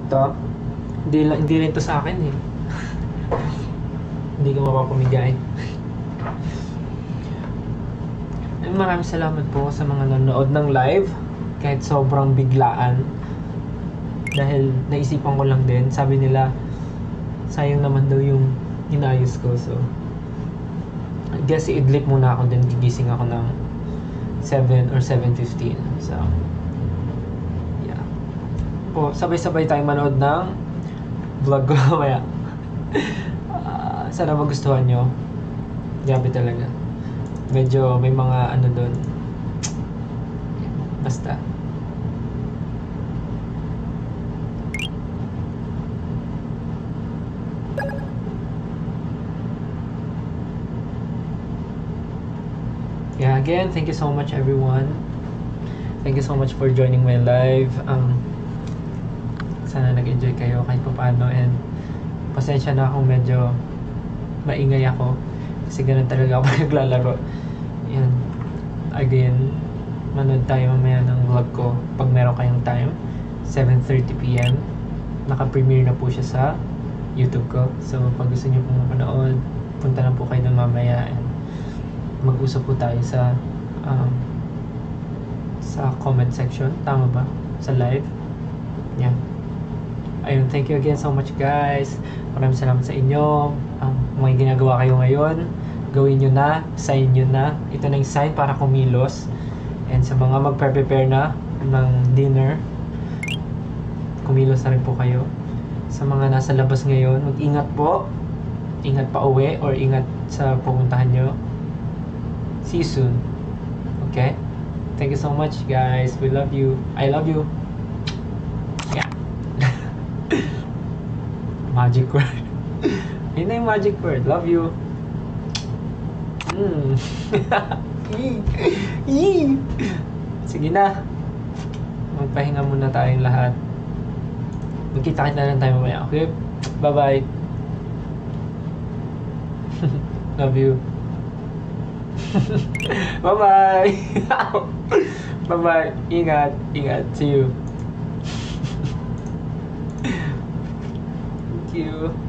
to. Hindi rin to sa akin eh. Hindi ko mapapamigay. Maraming salamat po sa mga nanonood ng live. Kahit sobrang biglaan. Dahil naisipan ko lang din. Sabi nila, sayang naman daw yung inayos ko. So, I guess i-idlip muna ako din. Gigising ako ng 7 or 7:15. So, yeah. Po, sabay-sabay tayong manood ng vlog ko mamaya. Sana magustuhan nyo. Grabe talaga. Medyo may mga ano doon. Basta. Yeah, again, thank you so much everyone. Thank you so much for joining my live. Sana nag-enjoy kayo kahit pa paano, and pasensya na kung medyo maingay ako kasi ganun talaga ako naglalaro. Yan. Again, manood tayo mamaya ng vlog ko pag meron kayong time. 7:30 PM. Naka-premiere na po siya sa YouTube ko. So pag gusto niyo pong mapanood, punta lang po kayo doon mamaya, and mag-usap po tayo sa comment section. Tama ba? Sa live. Yeah. Ayun, thank you again so much guys. Maraming salamat sa inyo. May ginagawa kayo ngayon, gawin nyo na, sign nyo na. Ito na yung sign para kumilos. And sa mga magpe-prepare na ng dinner, kumilos na rin po kayo. Sa mga nasa labas ngayon, mag-ingat po. Ingat pa uwi or ingat sa pupuntahan nyo. See you soon. Okay? Thank you so much guys. We love you. I love you. Yeah. Magic word. Yun na yung magic word. Love you. Sige na. Magpahinga muna tayong lahat. Magkita-kita lang tayo mamaya. Okay? Bye-bye. Love you. Bye-bye. Bye-bye. Ingat. Ingat. See you. Thank you.